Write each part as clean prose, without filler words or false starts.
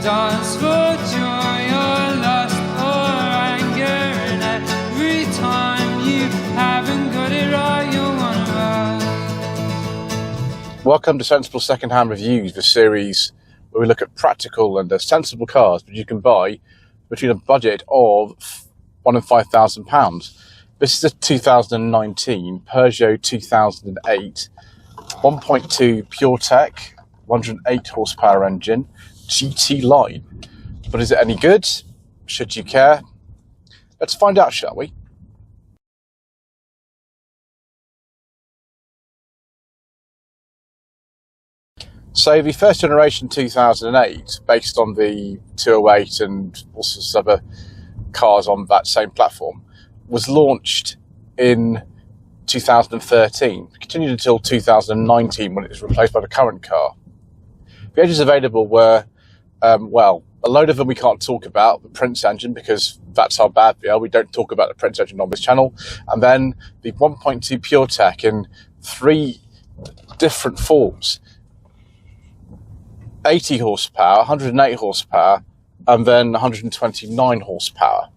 dance for joy or lust or anger, and every time you haven't got it right, you're one of us. Welcome to Sensible Secondhand Reviews, the series where we look at practical and sensible cars that you can buy between a budget of £1,000 and £5,000. This is a 2019 Peugeot 2008 1.2 Puretech 108 horsepower engine GT line. But is it any good? Should you care? Let's find out, shall we? So the first generation 2008, based on the 208 and also some other cars on that same platform, was launched in 2013, continued until 2019 when it was replaced by the current car. The engines available were, well, a load of them we can't talk about, the Prince engine, because that's how bad they are. We don't talk about the Prince engine on this channel. And then the 1.2 Puretech in 3 different forms. 80 horsepower, 108 horsepower, and then 129 horsepower.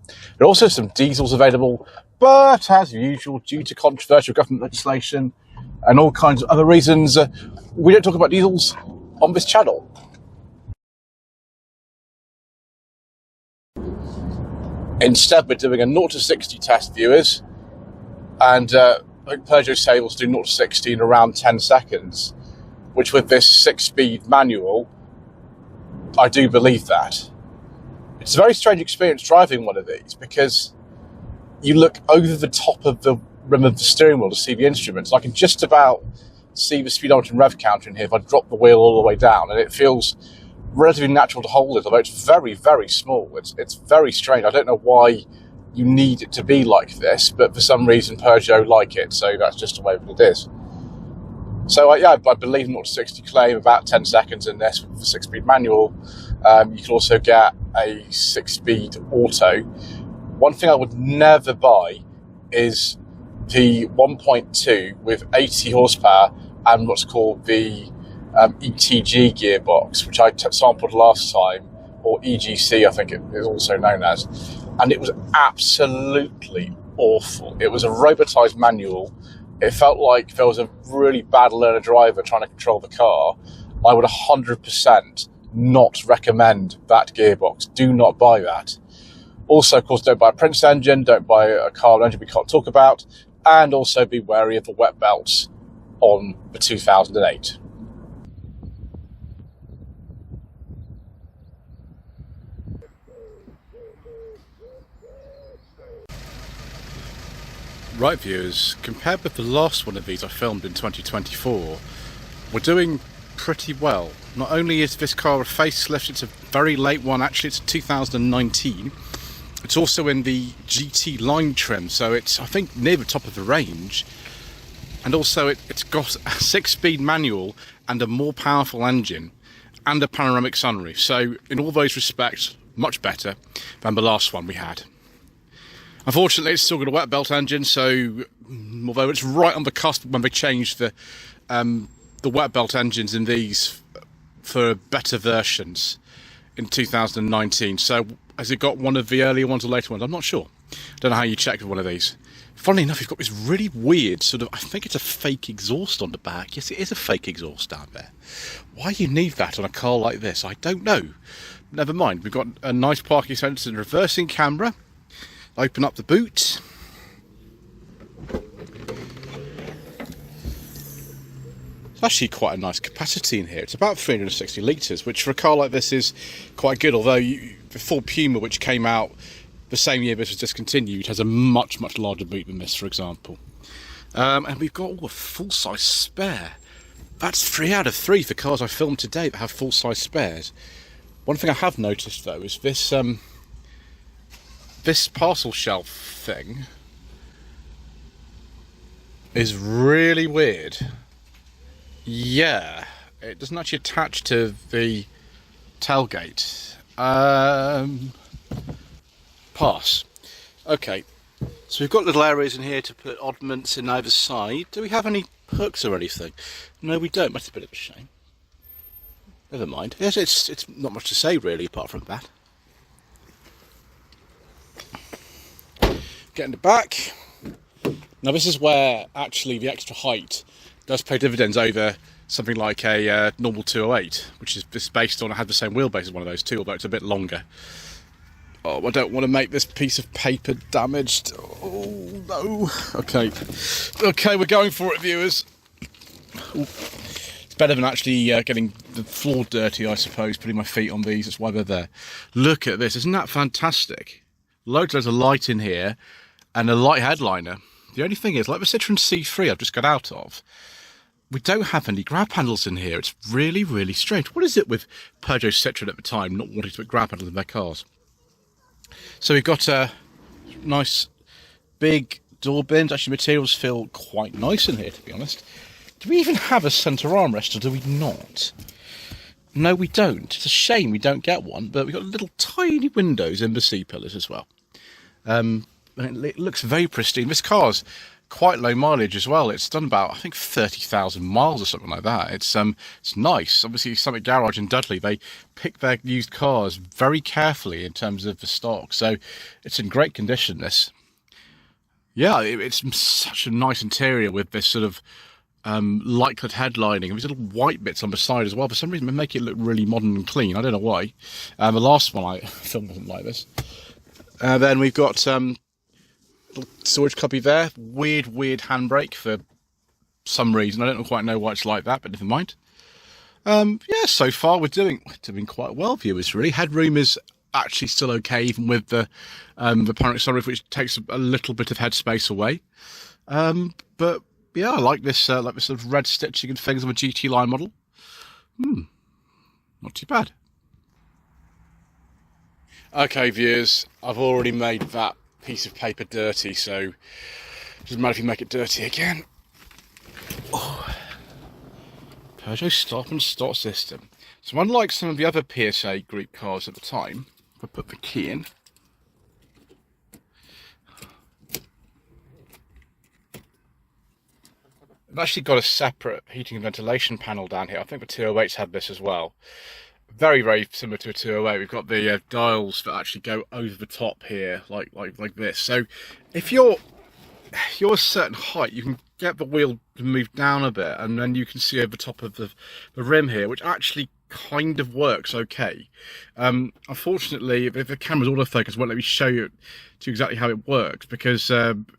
There are also some diesels available, but as usual, due to controversial government legislation and all kinds of other reasons, we don't talk about diesels on this channel. Instead, we're doing a 0 to 60 test, viewers, and I think Peugeot say will do 0 to 60 in around 10 seconds, which with this 6-speed manual, I do believe that. It's a very strange experience driving one of these because you look over the top of the rim of the steering wheel to see the instruments. I can just about see the speedometer and rev counter in here if I drop the wheel all the way down, and it feels relatively natural to hold it, although it's very, very small. It's very strange. I don't know why you need it to be like this, but for some reason Peugeot like it, so that's just the way it is. So yeah, I believe 0 to 60 claim about 10 seconds in this with the 6-speed manual. You can also get a 6-speed auto. One thing I would never buy is the 1.2 with 80 horsepower and what's called the ETG gearbox, which I sampled last time, or EGC I think it is also known as, and it was absolutely awful. It was a robotized manual. It felt like there was a really bad learner driver trying to control the car. I would 100% not recommend that gearbox. Do not buy that. Also, of course, don't buy a Prince engine, don't buy a car engine we can't talk about, and also be wary of the wet belts on the 2008. Right, viewers, compared with the last one of these I filmed in 2024, we're doing pretty well. Not only is this car a facelift, it's a very late one, actually it's a 2019. It's also in the GT line trim, so it's, I think, near the top of the range. And also it's got a 6-speed manual and a more powerful engine and a panoramic sunroof. So in all those respects, much better than the last one we had. Unfortunately, it's still got a wet belt engine, so although it's right on the cusp when they changed the wet belt engines in these for better versions in 2019. So has it got one of the earlier ones or later ones? I'm not sure. Don't know how you check with one of these. Funnily enough, you've got this really weird sort of, I think it's a fake exhaust on the back. Yes, it is a fake exhaust down there. Why you need that on a car like this, I don't know. Never mind. We've got a nice parking sensor and reversing camera. Open up the boot. It's actually quite a nice capacity in here. It's about 360 litres, which for a car like this is quite good, although the Ford Puma, which came out the same year this was discontinued, has a much, much larger boot than this, for example. And we've got a full-size spare. That's 3 out of 3 for cars I filmed today that have full-size spares. One thing I have noticed, though, is this this parcel shelf thing is really weird. Yeah, it doesn't actually attach to the tailgate. Pass. Okay, so we've got little areas in here to put oddments in either side. Do we have any hooks or anything? No, we don't. That's a bit of a shame. Never mind. Yes, it's not much to say really apart from that. Getting it back. Now this is where actually the extra height does pay dividends over something like a normal 208, which is just based on, it had the same wheelbase as one of those too, although it's a bit longer. Oh, I don't want to make this piece of paper damaged. Oh no. Okay, we're going for it, viewers. Ooh. It's better than actually getting the floor dirty, I suppose, putting my feet on these. That's why they're there. Look at this, isn't that fantastic? Loads of light in here and a light headliner. The only thing is, like the Citroen C3 I've just got out of, we don't have any grab handles in here. It's really, really strange. What is it with Peugeot Citroen at the time not wanting to put grab handles in their cars? So we've got nice big door bins. Actually, materials feel quite nice in here, to be honest. Do we even have a centre armrest, or do we not? No, we don't. It's a shame we don't get one, but we've got little tiny windows in the C-pillars as well. And it looks very pristine. This car's quite low mileage as well. It's done about, I think, 30,000 miles or something like that. It's nice. Obviously, Summit Garage in Dudley, they pick their used cars very carefully in terms of the stock, so it's in great condition, this. Yeah, it's such a nice interior with this sort of light-cut headlining, and these little white bits on the side as well. For some reason, they make it look really modern and clean. I don't know why. The last one I filmed wasn't like this. Then we've got storage cubby there. Weird handbrake for some reason. I don't quite know why it's like that, but never mind. Yeah, so far we're doing quite well, viewers, really. Headroom is actually still okay, even with the panoramic sunroof, which takes a little bit of headspace away. But yeah, I like this sort of red stitching and things on a GT line model. Not too bad. Okay, viewers, I've already made that piece of paper dirty, so it doesn't matter if you make it dirty again. Oh. Peugeot stop and start system. So unlike some of the other PSA group cars at the time, if I put the key in, I've actually got a separate heating and ventilation panel down here. I think the 208s had this as well. Very, very similar to a 208. We've got the dials that actually go over the top here, like this. So if you're a certain height, you can get the wheel to move down a bit, and then you can see over the top of the rim here, which actually kind of works okay. Unfortunately, if the camera's autofocus, it won't let me show you exactly how it works, because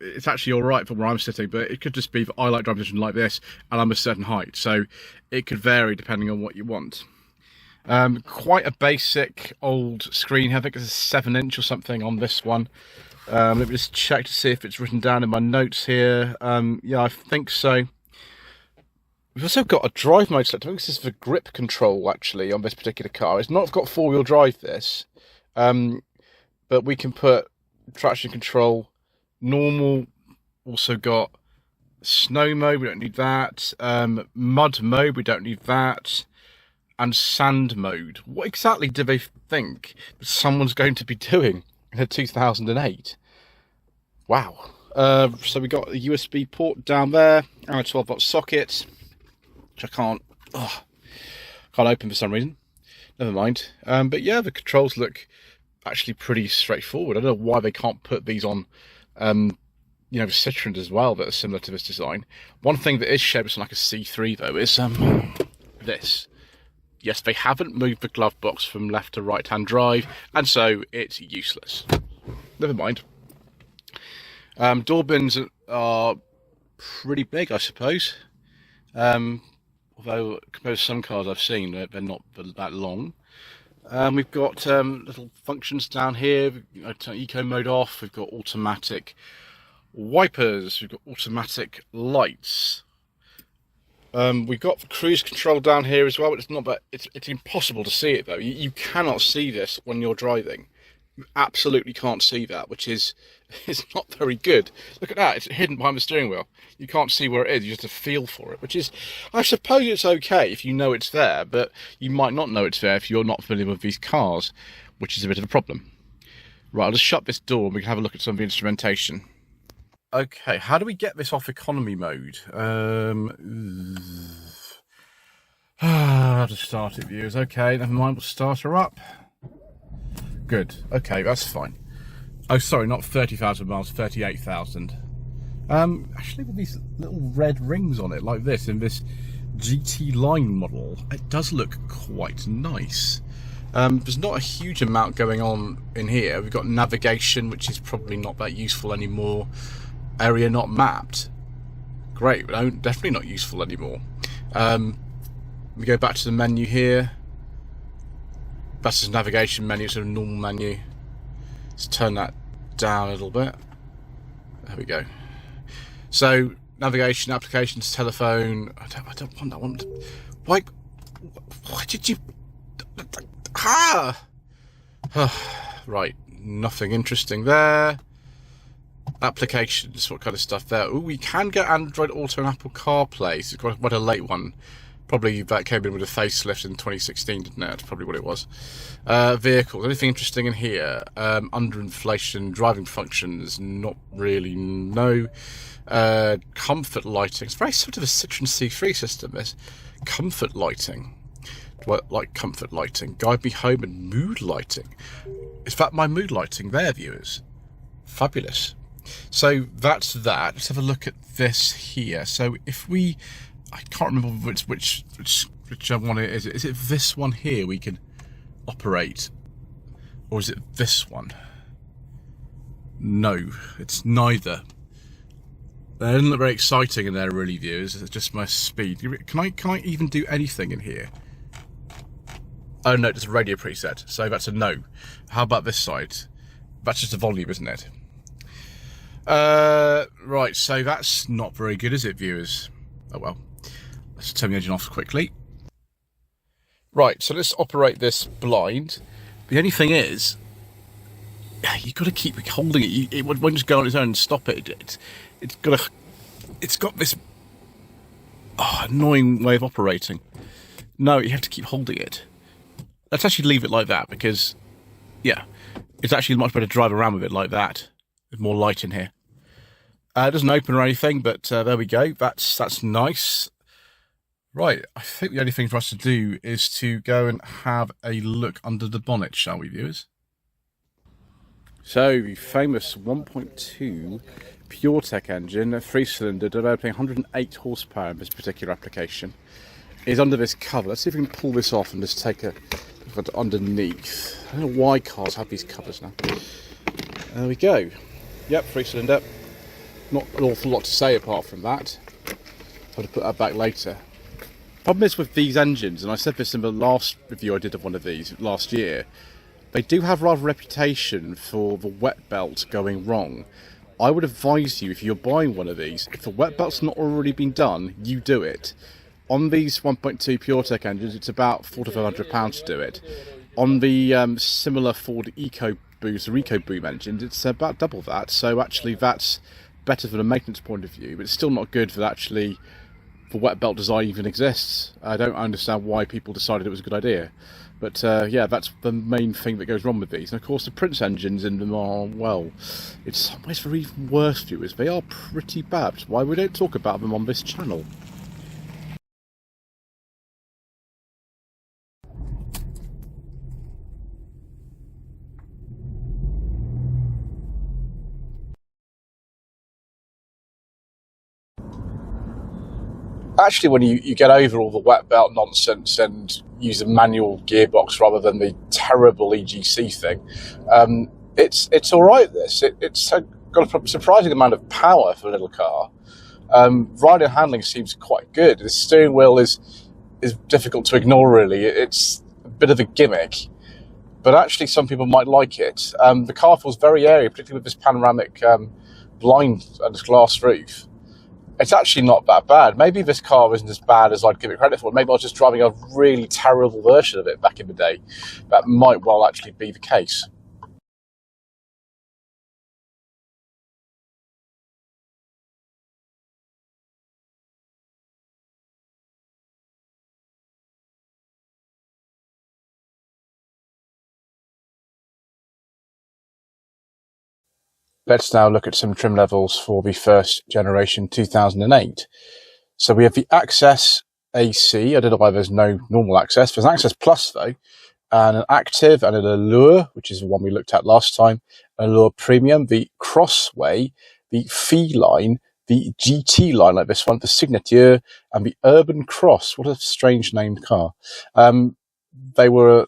it's actually all right from where I'm sitting, but it could just be that I like driving position like this and I'm a certain height, so it could vary depending on what you want. Quite a basic old screen. I think it's a 7-inch or something on this one. Let me just check to see if it's written down in my notes here. Yeah, I think so. We've also got a drive mode select. I think this is for grip control, actually, on this particular car. It's not got 4-wheel drive, this. But we can put traction control, normal, also got snow mode, we don't need that. Mud mode, we don't need that. And sand mode. What exactly do they think someone's going to be doing in a 2008? Wow. So we got a USB port down there and a 12-volt socket, which I can't open for some reason. Never mind. But yeah, the controls look actually pretty straightforward. I don't know why they can't put these on, you know, Citroens as well that are similar to this design. One thing that is shaped like a C3 though is this. Yes, they haven't moved the glove box from left to right-hand drive, and so it's useless. Never mind. Door bins are pretty big, I suppose. Although, compared to some cars I've seen, they're not that long. We've got little functions down here. Turn eco mode off. We've got automatic wipers. We've got automatic lights. We've got cruise control down here as well, but it's not that it's impossible to see it though. You cannot see this when you're driving. You absolutely can't see that, which is not very good. Look at that, it's hidden behind the steering wheel. You can't see where it is, you just have to feel for it, which is, I suppose it's okay if you know it's there, but you might not know it's there if you're not familiar with these cars, which is a bit of a problem. Right, I'll just shut this door and we can have a look at some of the instrumentation. Okay, how do we get this off economy mode? How to start it, viewers. Okay, never mind, we'll start her up. Good, okay, that's fine. Oh, sorry, not 30,000 miles, 38,000. Actually, with these little red rings on it, like this, in this GT line model, it does look quite nice. There's not a huge amount going on in here. We've got navigation, which is probably not that useful anymore. Area not mapped. Great, no, definitely not useful anymore. We go back to the menu here. That's his navigation menu, it's a normal menu. Let's turn that down a little bit. There we go. So, navigation, applications, telephone. I don't want that one. Why did you... Ah! Right, nothing interesting there. Applications, what kind of stuff there? Oh, we can get Android Auto and Apple CarPlay. So it's quite a late one. Probably that came in with a facelift in 2016, didn't it? That's probably what it was. Vehicles, anything interesting in here? Under inflation, driving functions, not really, no. Comfort lighting, it's very similar to the Citroen C3 system, this. Comfort lighting. Do I like comfort lighting? Guide me home and mood lighting. Is that my mood lighting there, viewers? Fabulous. So that's that. Let's have a look at this here. So if we... I can't remember which one it is. Is it this one here we can operate? Or is it this one? No, it's neither. They didn't look very exciting in there, really, viewers. It's just my speed. Can I even do anything in here? Oh no, it's a radio preset, so that's a no. How about this side? That's just a volume, isn't it? Right, so that's not very good, is it, viewers? Oh well. Let's turn the engine off quickly. Right, so let's operate this blind. The only thing is, you've got to keep holding it. It won't just go on its own and stop it. It's got this annoying way of operating. No, you have to keep holding it. Let's actually leave it like that because, yeah, it's actually much better to drive around with it like that. There's more light in here. It doesn't open or anything, but there we go. That's nice. Right, I think the only thing for us to do is to go and have a look under the bonnet, shall we, viewers? So, the famous 1.2 Puretech engine, a 3-cylinder, developing 108 horsepower in this particular application, is under this cover. Let's see if we can pull this off and just take a look at underneath. I don't know why cars have these covers now. There we go. Yep, 3-cylinder. Not an awful lot to say apart from that. I'll have to put that back later. Problem is with these engines, and I said this in the last review I did of one of these last year, they do have rather a reputation for the wet belt going wrong. I would advise you, if you're buying one of these, if the wet belt's not already been done, you do it. On these 1.2 Puretech engines, it's about £400 to £500 to do it. On the similar Ford EcoBoost or EcoBoom engines, it's about double that, so actually that's better from a maintenance point of view, but it's still not good for actually... the wet belt design even exists. I don't understand why people decided it was a good idea. But yeah, that's the main thing that goes wrong with these. And of course the Prince engines in them are, well, in some ways for even worse, viewers. They are pretty bad. Why we don't talk about them on this channel. Actually, when you get over all the wet belt nonsense and use a manual gearbox rather than the terrible EGC thing, it's all right. It's got a surprising amount of power for a little car. Ride and handling seems quite good. The steering wheel is difficult to ignore. Really, it's a bit of a gimmick, but actually some people might like it. The car feels very airy, particularly with this panoramic blind and this glass roof. It's actually not that bad. Maybe this car isn't as bad as I'd give it credit for. Maybe I was just driving a really terrible version of it back in the day. That might well actually be the case. Let's now look at some trim levels for the first generation 2008. So we have the Access AC. I don't know why there's no normal access. There's an access plus though, and an active and an allure, which is the one we looked at last time. Allure premium, the crossway, the fee line, the GT line like this one, the signature, and the urban cross. What a strange named car. They were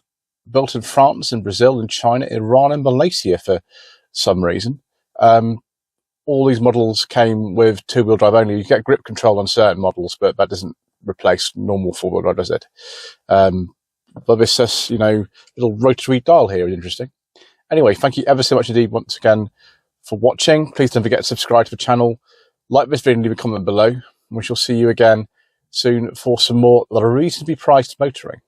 built in France and Brazil and China, Iran and Malaysia for some reason. All these models came with two-wheel drive only. You get grip control on certain models, but that doesn't replace normal four-wheel drive, does it? But this, little rotary dial here is interesting. Anyway, thank you ever so much indeed once again for watching. Please don't forget to subscribe to the channel, like this video and leave a comment below. And we shall see you again soon for some more that are reasonably priced motoring.